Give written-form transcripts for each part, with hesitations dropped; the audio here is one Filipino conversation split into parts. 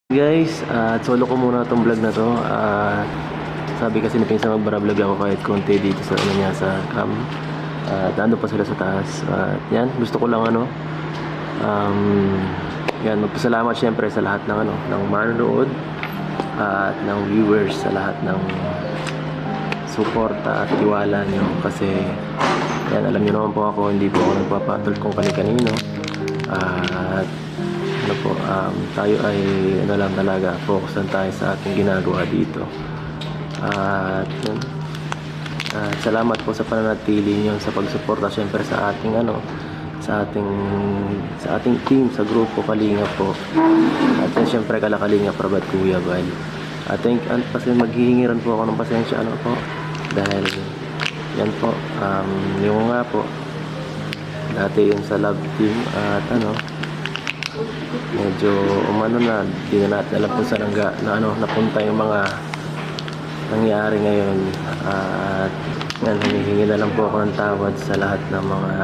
Guys, solo ko muna itong vlog na to. Sabi kasi ni Pinsan magbara-vlog ako kahit konti dito sa ano niya sa cam. Nandun pa sila sa taas. Yan, gusto ko lang yan, magpasalamat syempre sa lahat ng ng manonood at ng viewers, sa lahat ng suporta at tiwala nyo kasi yan, alam nyo naman po ako, hindi po ako nagpapatol kung kani-kanino. At tayo ay lang talaga, focus lang tayo sa ating ginagawa dito. At yun, salamat po sa pananatili niyo sa pagsuporta syempre sa ating sa ating team, sa grupo Kalingap po. At yun, syempre Kalingap Prabat Kuya Bal. At kasi maghihingiran po ako ng pasensya po dahil yan po, yung nga po dati yung sa love team at medyo na di na natin alam kung saan napunta yung mga nangyari ngayon. At yan, humihingi na lang po ako ng tawad sa lahat ng mga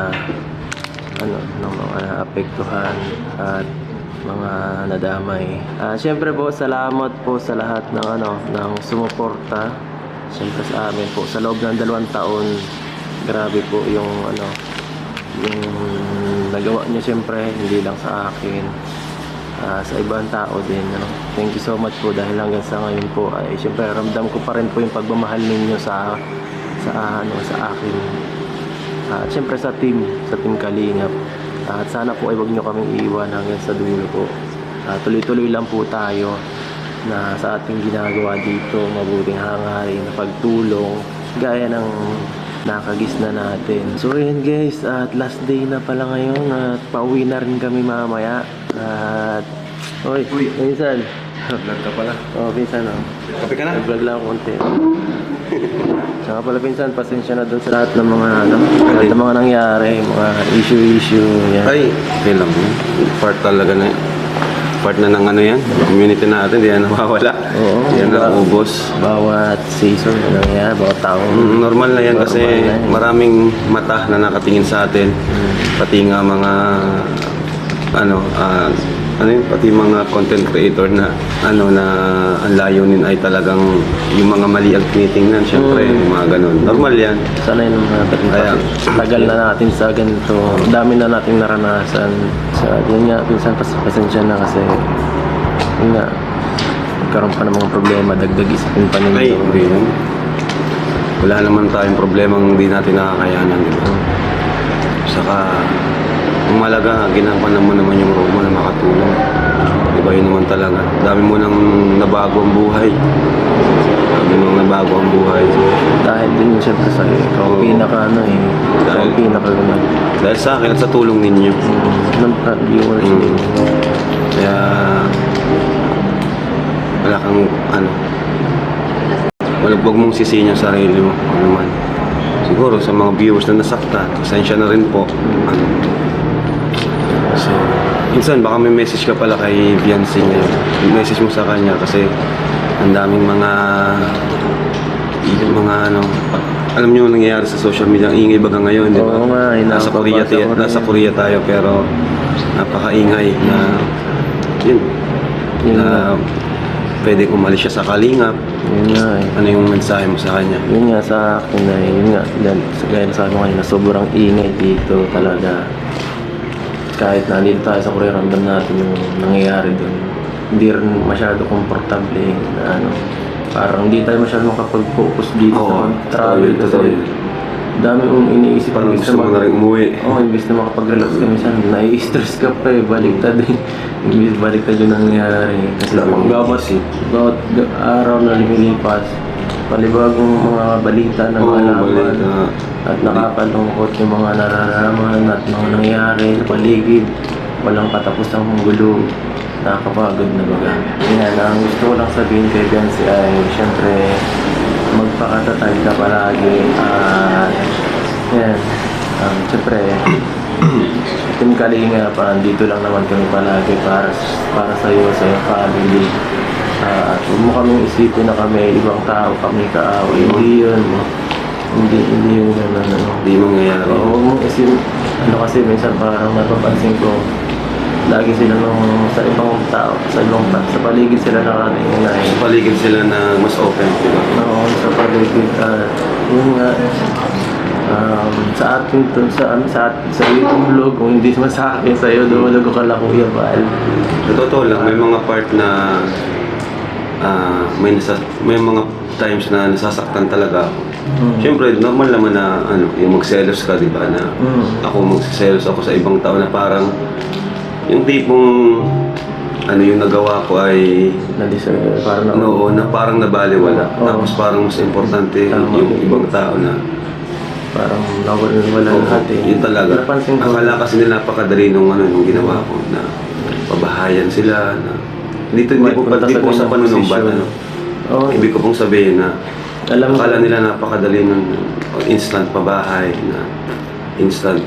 ng mga naapektuhan at mga nadamay. Syempre po, salamat po sa lahat ng sumuporta syempre sa amin po sa loob ng 2 taon. Grabe po yung yung nagawa niya, syempre hindi lang sa akin, sa ibang tao din. Thank you so much po dahil hanggang sa ngayon po ay syempre ramdam ko pa rin po yung pagmamahal ninyo sa akin. At syempre sa team Kalingap. At sana po ay wag nyo kaming iwan hanggang sa dulo po. Tuloy-tuloy lang po tayo na sa ating ginagawa dito, mabuting hangarin na pagtulong gaya ng nakagis na natin. So yun guys, at last day na pala ngayon at pauwi na rin kami mamaya. At Pinsan, Vlog ka pala. Pinsan Kape ka na? nag-vlog lang ako konti. Saka pala Pinsan, pasensya na dun sa lahat ng mga lahat ng mga nangyari, mga issue yan. Ay, okay lang. Part talaga na part na ng yan. Community natin, di yan nawawala. Oo, di yan naubos. Bawat season na nangyari, bawat taong Normal na yan kasi normal na yan. maraming mata na nakatingin sa atin. Pati nga mga pati mga content creator na na ang layunin ay talagang yung mga mali ang tinitingnan, syempre yung mga ganun. Normal yan. Sanay naman natin. Kaya, tagal na natin sa ganito. Dami na nating naranasan. Yun nga, Pinsan, pasensya na kasi yun nga, nagkaroon pa ng mga problema, dagdag isipin pa ninyo. ay, hindi yan. Wala naman tayong problemang hindi natin nakakayanan, di ba? Saka, ang malaga, ginampanan mo naman yung role mo na makatulong. Di ba yun naman talaga? Dami mo nang nabago ang buhay. Dami mo nang nabago ang buhay. Dahil din siyempre sa ikaw, Oo. pinaka ikaw ang pinaka Dahil sa akin at sa tulong ninyo. viewers din. Kaya, wala kang wag mong sisihin yung sarili mo. Ano naman. Siguro sa mga viewers na nasakta, pasensya na rin po. So, minsan baka may message ka pala kay Fiancé niya. Message mo sa kanya kasi ang daming mga alam niyo nangyayari sa social media, ang ingay baga ngayon, di ba? Oo nga, Nasa Korea tayo pero napakaingay na yun. Na pwedeng umalis siya sa Kalingap. Yun nga Ano yung mensahe mo sa kanya? Yun nga sa akin yun nga, gaya na sabi mo kanina, sobrang ingay dito talaga. Kahit nandito tayo sa Korea, ramdam natin yung nangyayari doon. Hindi rin masyado komportable na parang hindi tayo masyado makapag-focus dito sa travel kasi dami mong iniisip. Parang gusto mo na rin umuwi. Imbis na makapag-relax ka minsan, nai-stress ka pa baliktad imbis baliktad yung nangyayari. Kasi bawat araw na lumilipas, palibagong mga balita na malaman at nakakalungkot yung mga nararamdaman at mga nangyayari sa paligid. Walang katapusang gulo, nakakapagod na baga. Yan, ang gusto ko lang sabihin kay Fiancé ay syempre magpakatatag ka palagi at yan, syempre Team Kalingap, dito lang naman kami palagi para sa iyo, sa iyong family. At huwag mo kaming isipin na kami ibang tao, kami kaaway. Hindi yun. Hindi yun Hindi mangyayari. huwag mong isipin. Kasi minsan parang napapansin ko lagi sila sa ibang tao, sa paligid sila nakakaingay. Sa paligid sila na mas open, di ba? Oo, sa paligid. Yun nga, sa atin to, sa iyo tumulog, kung hindi man sa akin, sa iyo dumulog ko kala Kuya Val. Sa totoo lang, may mga part na may mga times na nasasaktan talaga ako. Siyempre, normal naman na yung magselos ka, di ba? Na ako magselos ako sa ibang tao na parang yung tipong yung nagawa ko ay Na-deserve, parang na parang nabaliwala. Oo. Tapos parang mas importante Tama. yung ibang tao na parang wala lahat eh. yun talaga. Napansin ko. Akala kasi nila napakadali nung nung ginawa ko na pabahayan sila na hindi po sa panunumbat. Oo. Ibig ko pong sabihin na Alam akala ko. nila napakadali ng instant pabahay na instant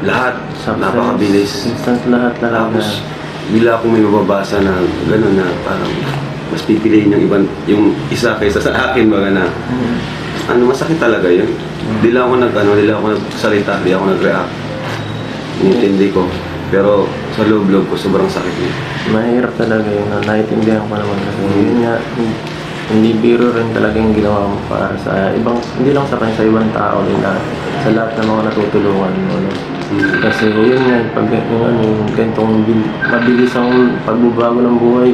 lahat, Success. napakabilis. Instant lahat talaga. Tapos bigla akong may mababasa na gano'n na parang mas pipiliin yung isa kaysa sa akin baga na masakit talaga yun. Di lang ako nagsalita, di ako nag-react. Inintindi ko. Pero sa loob-loob ko, sobrang sakit niya. Mahirap talaga yun. Naiintindihan ko naman kasi yun nga, hindi biro rin talaga yung ginawa mo para sa ibang, hindi lang sa kanya, sa ibang tao din na sa lahat ng mga natutulungan mo. No? Kasi yun nga, pag yung ganitong mabilis ang pagbabago ng buhay,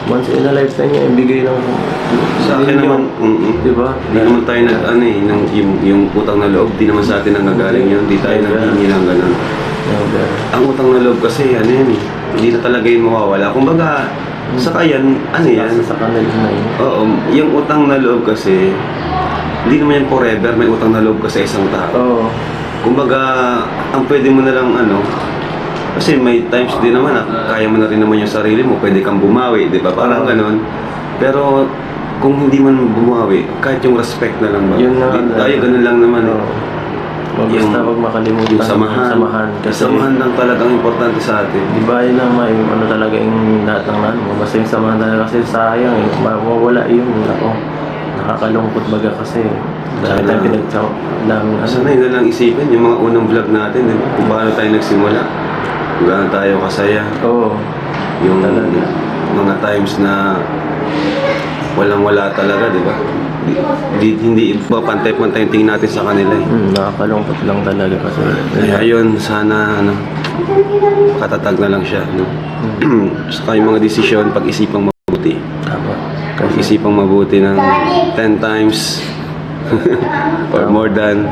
once in a lifetime niya, ibigay ng Sa akin naman, di ba? Hindi naman tayo yung utang na loob, di naman sa atin nanggagaling yun, di tayo nanghingi ng ganun. Ang utang na loob kasi, hindi na talaga yun mawawala. Kumbaga, saka yan, yan? Sa kanila na yun. Oo, yung utang na loob kasi, hindi naman yan forever, may utang na loob ka sa isang tao. Oo. Kumbaga, ang pwede mo na lang kasi may times din naman na kaya mo na rin naman yung sarili mo, pwede kang bumawi, di ba? Parang ganun. Pero, kung hindi man bumawi, kahit yung respect na lang ba? Yun na, tayo ganun lang naman eh. Basta wag makalimutan Yung samahan. Kasi Samahan lang talagang importante sa atin. di ba yun lang talaga yung lahat ng mo. Basta yung samahan talaga kasi sayang eh. Mawawala yun. Ako, nakakalungkot baga kasi. Dahil tayo pinagsaw namin. Sanay na lang isipin yung mga unang vlog natin, di ba? Kung paano tayo nagsimula. Kung gaano tayo kasaya. Oo. Yung Talaga. mga times na walang-wala talaga, di ba? Hindi ba pantay-pantay yung tingin natin sa kanila eh. Nakakalungkot lang talaga kasi. Kaya yun, sana katatag na lang siya. Saka yung mga desisyon, pag-isipang mabuti. Tama. Pag-isipang mabuti ng 10 times or more than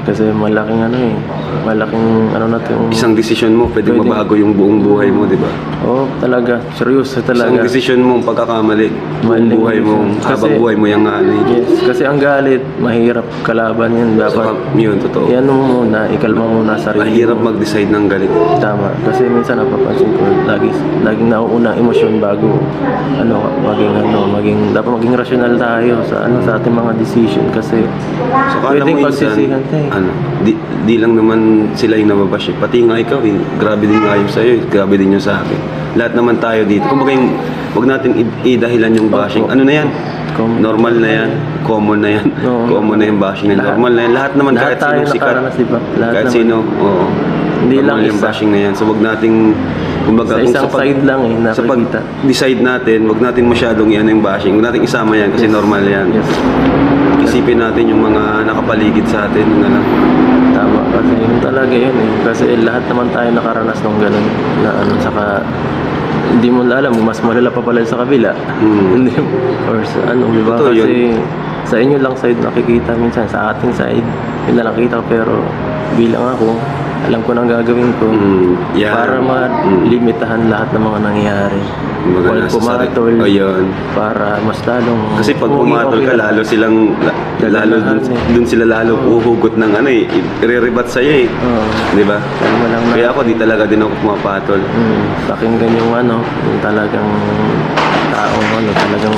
Kasi malaking malaking na ito yung... isang desisyon mo, pwede mabago yung buong buhay mo, di ba? Oo, talaga. Seryoso talaga. Isang desisyon mo, pagkakamali, buong Maling buhay mo, decision. habang Kasi- buhay mo yung Yes, kasi ang galit, mahirap kalaban yun. Saka, Dapat, yun, totoo. yan mo muna, ikalma muna sarili. Mahirap mag-decide ng galit. Tama. Kasi minsan napapansin ko, laging nauuna emosyon bago, dapat maging rational tayo sa ating mga decision. Kasi, So, alam pwedeng mo minsan, pagsisihan tayo. di lang naman sila yung nababash eh. Pati nga ikaw, grabe din nga yung sa'yo, grabe din yung sa akin. Lahat naman tayo dito. Kumbaga huwag natin idahilan yung bashing. Ano na yan? Normal na yan, common na yan. Oo. Common na yung bashing na normal na yan. Lahat naman, Lahat kahit tayo sinong sikat, nakaranas, di ba? Lahat kahit naman. sino, oo. Hindi Normal lang yung isa. bashing na yan. So huwag nating, kumbaga, Sa isang side lang sa nakikita. pag-decide natin, huwag natin masyadong yung bashing. Huwag natin isama yan kasi normal yan. Yes. Isipin natin yung mga nakapaligid sa atin, yun na lang. Tama, kasi yun talaga yun eh. Kasi lahat naman tayo nakaranas ng ganun na saka hindi mo alam, mas malala pa pala sa kabila. Hindi mo, or sa di ba? Totoo Kasi sa inyo lang side nakikita minsan, sa ating side, yun na lang kita, pero bilang ako, alam ko nang gagawin ko Yan. para malimitahan lahat ng mga nangyayari. Kumbaga, Huwag nasa pumatol O yun. para mas lalong... Kasi pag Okay, pumatol okay ka, lang. lalo silang, Gaganahan eh. dun sila lalo uhugot ng i-rebat sa'yo eh. Oo. Di ba? Alam mo lang na... Kaya ako, di talaga din ako pumapatol. Pakinggan yung yung talagang taong talagang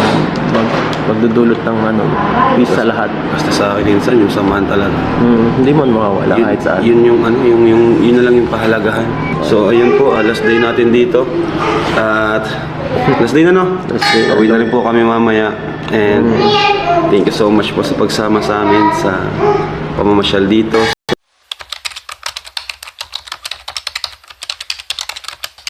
magdudulot ng peace sa lahat. Basta sa akin, minsan, yung samahan talaga. Hindi mo mawawala kahit saan. Yun yung yun na lang yung pahalagahan. So, ayun po, last day natin dito. At, last day na no? Last day. Uwi na rin po kami mamaya. And, thank you so much po sa pagsama sa amin sa pamamasyal dito.